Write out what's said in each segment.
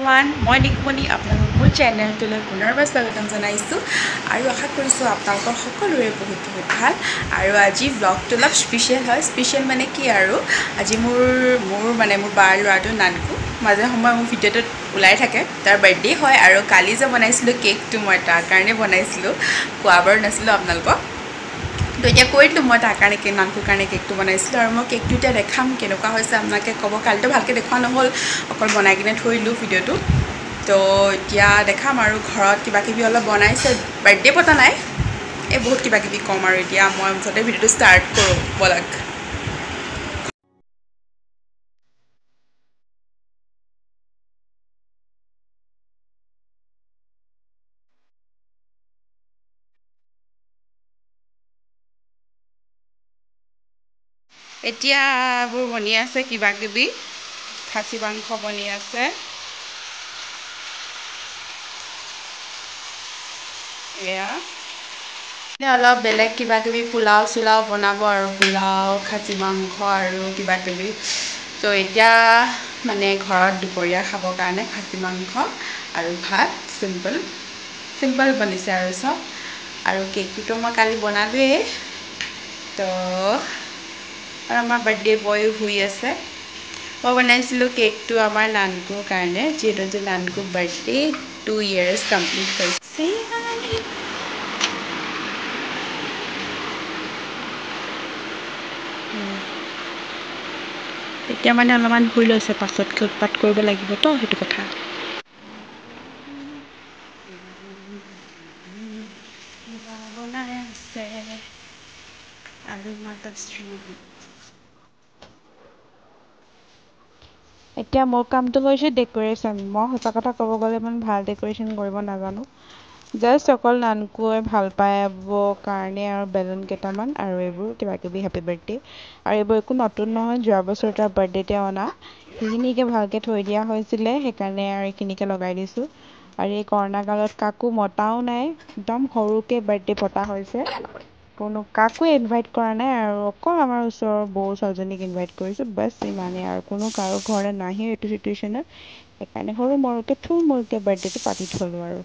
everyone, মই নিকুমণি আপোনালোক মোৰ চেনেলটোলৈ পুনৰবাৰ স্বাগতম জনাইছোঁ আৰু আশা কৰিছোঁ আপোনালোকৰ সকলোৰে বহুত ভাল আৰু আজি ব্লগটো অলপ স্পেচিয়েল হয় স্পেচিয়েল মানে কি আৰু আজি মোৰ বাৰ ল'ৰাটো নানকু মাজে সময়ে মোৰ ভিডিঅ'টোত ওলাই থাকে তাৰ বাৰ্থডে হয় আৰু কালি যে বনাইছিলোঁ কেকটো মই তাৰ কাৰণে বনাইছিলোঁ কোৱা বাৰু নাছিলোঁ আপোনালোকক তো এতিয়া কৈ দিলোঁ মই তাৰ কাৰণে নানকুৰ কাৰণে কেকটো বনাইছিলোঁ আৰু মই কেকটো এতিয়া দেখাম কেনেকুৱা হৈছে আপোনালোকে ক'ব কালিতো ভালকৈ দেখুওৱা নহ'ল অকল বনাই কিনে থৈ দিলোঁ ভিডিঅ'টো তো এতিয়া দেখাম আৰু ঘৰত কিবা কিবি অলপ বনাইছে বাৰ্থডে পতা নাই এই বহুত কিবা কিবি ক'ম আৰু এতিয়া মই মুঠতে ভিডিঅ'টো ষ্টাৰ্ট কৰোঁ ব'লক এতিয়া এইবোৰ বনি আছে কিবা কিবি খাচী মাংস বনি আছে এয়া অলপ বেলেগ কিবা কিবি পোলাও চোলাও বনাব আৰু পোলাও খাচী মাংস আৰু কিবা কিবি তো এতিয়া মানে ঘৰত দুপৰীয়া খাবৰ কাৰণে খাচী মাংস আৰু ভাত চিম্পল বনিছে আৰু চব আৰু কেকটোতো মই কালি বনালোৱেই তো আৰু আমাৰ বাৰ্থডে বয়ো শুই আছে মই বনাইছিলোঁ কেকটো আমাৰ নানকুৰ কাৰণে যিহেতু নানকুৰ বাৰ্থডে 2 years কমপ্লিট হৈছে এতিয়া মানে অলপমান শুই লৈছে পাছতকৈ উৎপাত কৰিব লাগিবতো সেইটো কথা বনাই আছে আৰু এতিয়া মোৰ কামটো হৈছে ডেক'ৰেশ্যন মই সঁচা কথা ক'ব গ'লে ইমান ভাল ডেক'ৰেশ্যন কৰিব নাজানো জাষ্ট অকল নানকুৱে ভাল পাব কাৰণে আৰু বেলুন কেইটামান আৰু এইবোৰ কিবা কিবি হেপী বাৰ্থডে আৰু এইবোৰ একো নতুন নহয় যোৱা বছৰ তাৰ বাৰ্থডেতে অনা সেইখিনিকে ভালকৈ থৈ দিয়া হৈছিলে সেইকাৰণে আৰু এইখিনিকে লগাই দিছোঁ আৰু এই কৰোণা কালত কাকো মতাও নাই একদম সৰুকৈ বাৰ্থডে পতা হৈছে কাকো ইনভাইট কৰা নাই আৰু অকল আমাৰ ওচৰৰ বৌ ছোৱালীজনীক ইনভাইট কৰিছোঁ বাছ ইমানেই আৰু কোনো কাৰো ঘৰলৈ নাহে এইটো চিটুৱেশ্যনত সেইকাৰণে সৰু মৰুকৈ থুলমূলকৈ বাৰ্থডেটো পাতি থ'লোঁ আৰু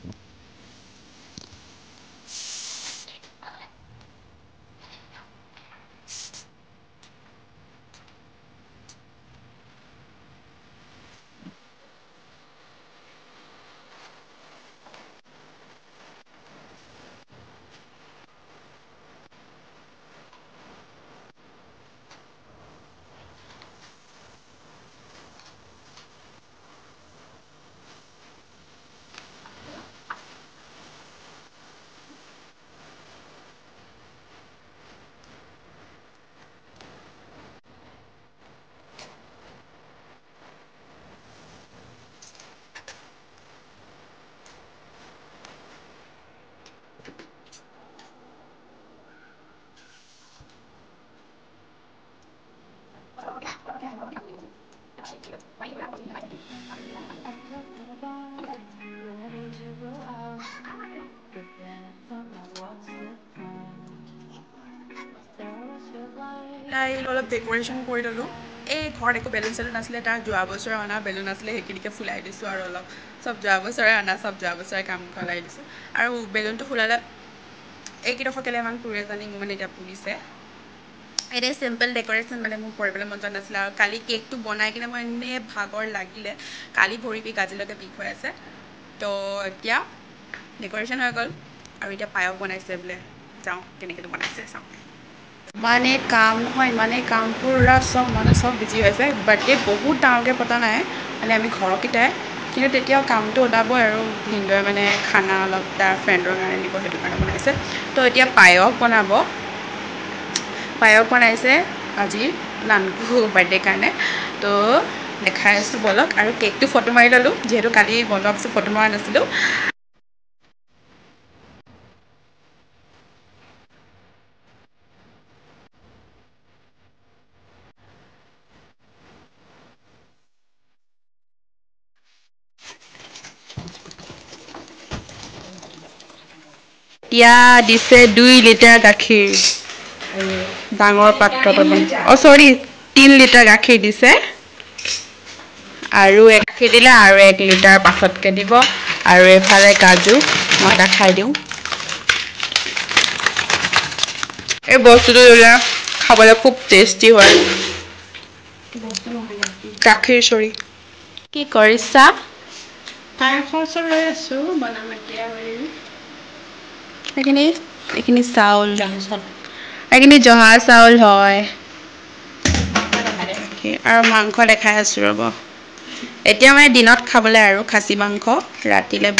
অলপ ডেক'ৰেশ্যন কৰি ল'লোঁ এই ঘৰত একো বেলুন চেলুন নাছিলে তাৰ যোৱা বছৰে অনা বেলুন আছিলে সেইখিনিকে ফুলাই দিছোঁ আৰু অলপ চব যোৱা বছৰে অনা চব যোৱা বছৰে কাম খলাই দিছোঁ আৰু বেলুনটো ফুলালে এইকেইডোখৰ কেলে ইমান পুৰে জানি মোৰ মানে এতিয়া পুৰিছে এনেই চিম্পল ডেক'ৰেশ্যন মানে মোৰ কৰিবলৈ মন যোৱা নাছিলে আৰু কালি কেকটো বনাই কিনে মই এনেই ভাগৰ লাগিলে কালি ভৰি বিষ আজিলৈকে বিষ হৈ আছে তো এতিয়া ডেক'ৰেশ্যন হৈ গ'ল আৰু এতিয়া পায়স বনাইছে বোলে যাওঁ কেনেকৈ বনাইছে চাওঁ ইমানেই কাম পুৰা চব মানুহ চব বিজি হৈছে বাৰ্থডে বহুত ডাঙৰকৈ পতা নাই মানে আমি ঘৰৰকেইটাই কিন্তু তেতিয়াও কামটো ওলাবই আৰু ভিনদেউৱে মানে খানা অলপ তাৰ ফ্ৰেণ্ডৰ কাৰণে নিব সেইটো কাৰণে বনাইছে তো এতিয়া পায়স বনাইছে আজি নানকু বাৰ্থডে কাৰণে তো দেখাই আছোঁ ব'লক আৰু কেকটো ফটো মাৰি ল'লোঁ যিহেতু কালি বনোৱাৰ পিছত ফটো মৰা নাছিলোঁ এতিয়া দিছে 2 লিটাৰ গাখীৰ ডাঙৰ পাত্ৰত 3 লিটাৰ গাখীৰ দিছে আৰু এক দিলে আৰু 1 লিটাৰ পাছতকৈ দিব আৰু এফালে কাজু মই এটা খাই দিওঁ এই বস্তুটো দিলে খাবলৈ খুব টেষ্টি হয় গাখীৰ চৰি কি কৰিছা পায়সৰ লৈ আছোঁ বনাম এতিয়া এইখিনি চাউল এইখিনি জহা চাউল হয় আৰু মাংস দেখাই আছোঁ ৰ'ব এতিয়া মানে দিনত খাবলৈ আৰু খাচী মাংস ৰাতিলৈ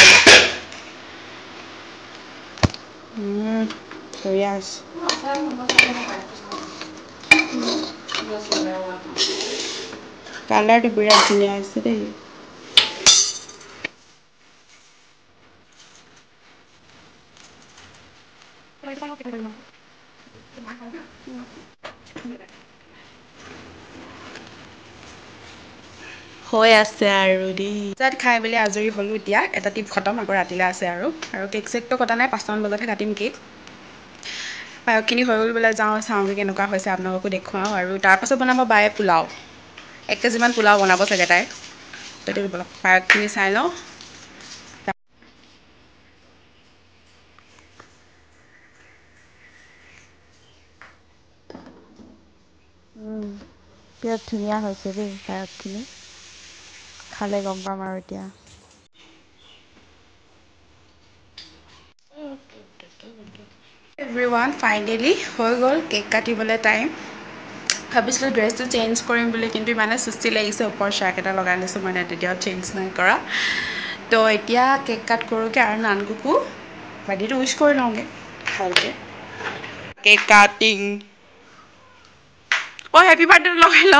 ধুনীয়া হৈছে কালাৰটো বিৰাট ধুনীয়া হৈছে দেই হৈ আছে আৰু দেই তাত খাই মেলি আজৰি হ'লোঁ এতিয়া এটা টিপ খতম আকৌ ৰাতিলৈ আছে আৰু কেক চেকটো কটা নাই 5টামান বজাতহে কাটিম কেক পায়সখিনি হৈ গ'ল বোলে যাওঁ চাওঁগৈ কেনেকুৱা হৈছে আপোনালোকো দেখুৱাওঁ আৰু তাৰপাছত বনাব বায়ে পোলাও 1 কেজিমান পোলাও বনাব চাগে তাই গতিকে বলক পায়সখিনি চাই লওঁ বিৰাট ধুনীয়া হৈছে দেই পায়সখিনি খালে গম পাম আৰু এতিয়া এভৰিৱান ফাইনেলি হৈ গ'ল কেক কাটিবলৈ টাইম ভাবিছিলোঁ ড্ৰেছটো চেঞ্জ কৰিম বুলি কিন্তু ইমানে চুস্তি লাগিছে ওপৰ শ্বাৰ্ট এটা লগাই লৈছোঁ মানে তেতিয়াও চেঞ্জ নাই কৰা তো এতিয়া কেক কাট কৰোঁগৈ আৰু নানকুকো বাৰ্থডেটো উইচ কৰি লওঁগৈ ভালকৈ কেক কাটিং হেপী বাৰ্থডে লগাই ল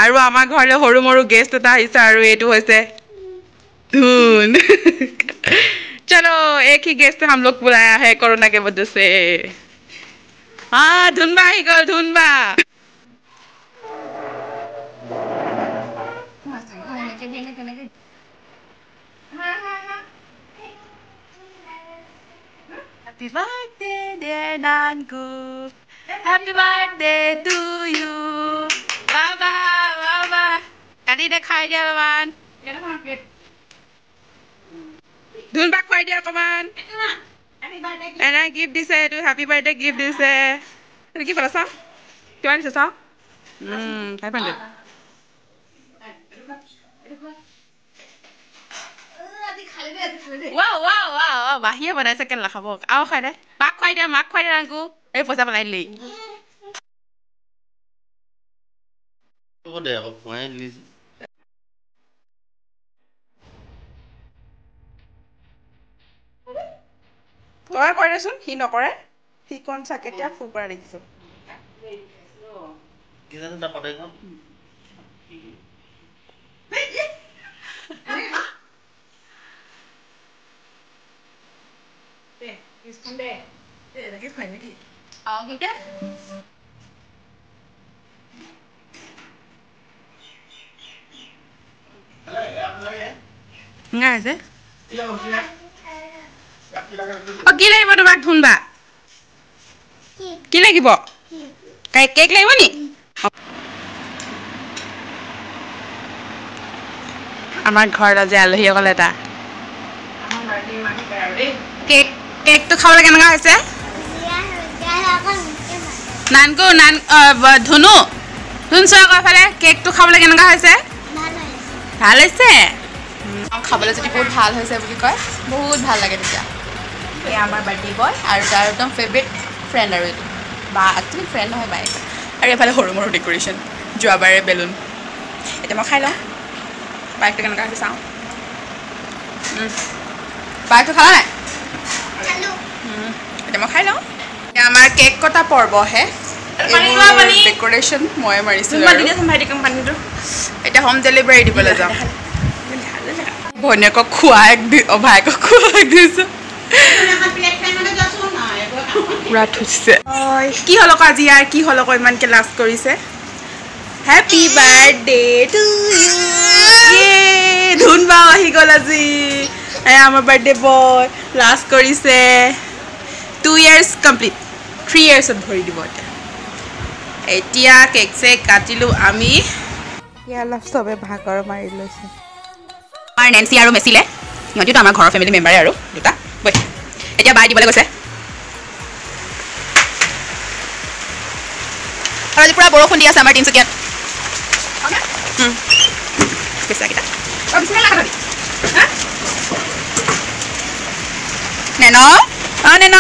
আৰু আমাৰ ঘৰলৈ সৰু মৰু গেষ্ট এটা আহিছে আৰু এইটো হৈছে ধুন চলো एक ही गेस्ट हम लोग बुलाया है कोरोना के वजह से हाँ धुनबा ही गल धुनबा Happy birthday dear Nanku Happy birthday to you Baba Baba Tadi dah khai dia kawan ধুনবা খুৱাই দিয়া অকণমান এনাই গিফ্ট দিছে এইটো হেপী বাৰ্থডে গিফ্ট দিছে এইটো কি ক'লা চাওঁ কিমান দিছে চাওঁ 500 বাহিয়ে বনাইছে কেলে নাখাব আৰু খাই দে মাক খুৱাই দিয়া নানকু এই পইচা পেলাই দিলি তই কৰে দেচোন সি নকৰে সি কণ চা কেতিয়া ফুল কৰা দেখিছোঁ আছে কি লাগিব তোমাক ধুনবা কি লাগিব কেক লাগিব নি আমাৰ ঘৰত আজি আলহী অকল এটা কেকটো খাবলৈ কেনেকুৱা হৈছে নানকু ধুনু ধুন চোৱা আকৌ এফালে কেকটো খাবলৈ কেনেকুৱা হৈছে ভাল হৈছে খাবলৈ যদি বহুত ভাল হৈছে বুলি কয় বহুত ভাল লাগে তেতিয়া এয়া আমাৰ বাৰ্থডে বয় আৰু তাৰ একদম ফেভৰেট ফ্ৰেণ্ড আৰু এইটো বা একচুৱেলি ফ্ৰেণ্ড নহয় বাই আৰু এফালে সৰু মৰু ডেক'ৰেশ্যন যোৱাবাৰে বেলুন এতিয়া মই খাই লওঁ পায়সটো কেনেকুৱা হৈছে চাওঁ পায়সটো খালা নাই এতিয়া মই খাই লওঁ এতিয়া আমাৰ কেক কটা পৰ্বহে ডেক'ৰেশ্যন ময়ে মাৰিছিলোঁ এতিয়া হোম ডেলিভাৰী দিবলৈ যাওঁ ভনীয়েকক খোৱাই ভায়েকক খোৱাই দিছোঁ পুৰা থৈছে কি হ'ল আকৌ আজি ইয়াৰ কি হ'ল আকৌ ইমানকৈ লাজ কৰিছে হেপী বাৰ্থডে টু ইউ ধুনবা আহি গ'ল আজি আমাৰ বাৰ্থডে বয় লাজ কৰিছে 2 years কমপ্লিট 3 yearsত ভৰি দিব এতিয়া এতিয়া কেক চেক কাটিলোঁ আমি এতিয়া অলপ চবে ভাগৰ মাৰি লৈছে আমাৰ নেন্সি আৰু মেচিলে সিহঁতিতো আমাৰ ঘৰৰ ফেমিলি মেম্বাৰে আৰু দুটা বৈ এতিয়া বাই দিবলৈ গৈছে আৰু আজি পুৰা বৰষুণ দি আছে আমাৰ তিনিচুকীয়াত নেন নেন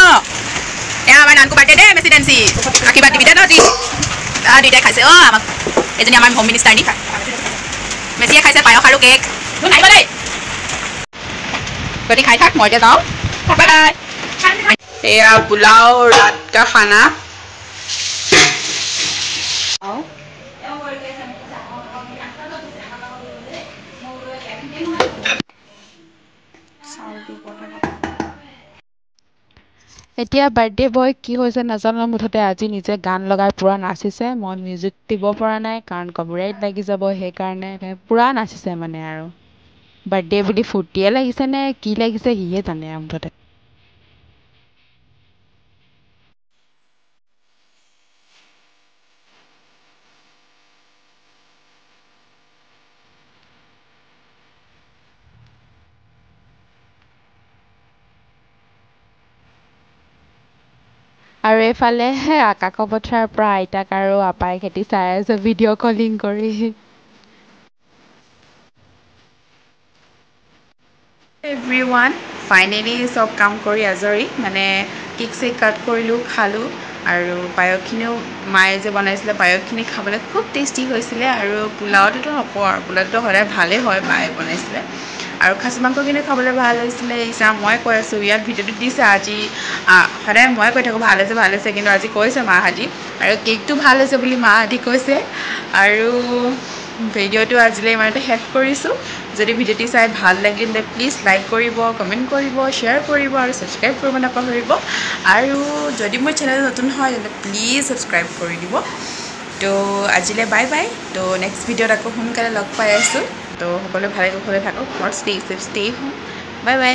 এয়া আমাৰ নানকো বাৰ্থডে দেই মেচি নেন্সি আশীৰ্বাদ দিবি দে তহঁতি দুইটাই খাইছে আমাক এজনী আমাৰ হোম মিনিষ্টাৰ নি মেচিয়ে খাইছে পায়স আৰু কেক নাহিব দেই যদি খাই থাক মই এতিয়া যাওঁ বাই এয়া পোলাও ৰাত কা খানা এতিয়া বাৰ্থডে বয় কি হৈছে নাজানো মুঠতে আজি নিজে গান লগাই পুৰা নাচিছে মই মিউজিক দিব পৰা নাই কাৰণ কপিৰাইট লাগি যাব সেইকাৰণে পুৰা নাচিছে মানে আৰু বাৰ্থডে বুলি ফূৰ্তিয়ে লাগিছে নে কি লাগিছে সিহে জানে আৰু মুঠতে আৰু এইফালে আকাশ পথাৰৰ পৰা আইতাক আৰু আপাই খেতি চাই আছে ভিডিঅ' কলিং কৰি এভৰিৱান ফাইনেলি চব কাম কৰি আজৰি মানে কেক চেক কাট কৰিলোঁ খালোঁ আৰু পায়সখিনিও মায়ে যে বনাইছিলে পায়সখিনি খাবলৈ খুব টেষ্টি হৈছিলে আৰু পোলাওটোতো নকওঁ আৰু পোলাওটোতো সদায় ভালেই হয় মায়ে বনাইছিলে আৰু খাচী মাংসখিনিও খাবলৈ ভাল হৈছিলে ইচ্ছা মই কৈ আছোঁ ইয়াত ভিডিঅ'টো দিছে আজি সদায় মই কৈ থাকোঁ ভাল হৈছে কিন্তু আজি কৈছে মাহঁতি আৰু কেকটো ভাল হৈছে বুলি মাহঁতি কৈছে আৰু ভিডিঅ'টো আজিলৈ ইমানতে শেষ কৰিছোঁ যদি ভিডিঅ'টি চাই ভাল লাগিলে প্লিজ লাইক কৰিব কমেণ্ট কৰিব শ্বেয়াৰ কৰিব আৰু ছাবস্ক্ৰাইব কৰিব নাপাহৰিব আৰু যদি মোৰ চেনেল নতুন হয় তেন্তে প্লিজ ছাবস্ক্ৰাইব কৰি দিব তো আজিলৈ বাই বাই তো নেক্সট ভিডিঅ'ত আকৌ সোনকালে লগ পাই আছোঁ তো সকলোৱে ভালে কুশলে থাকক stay chef stay home bye bye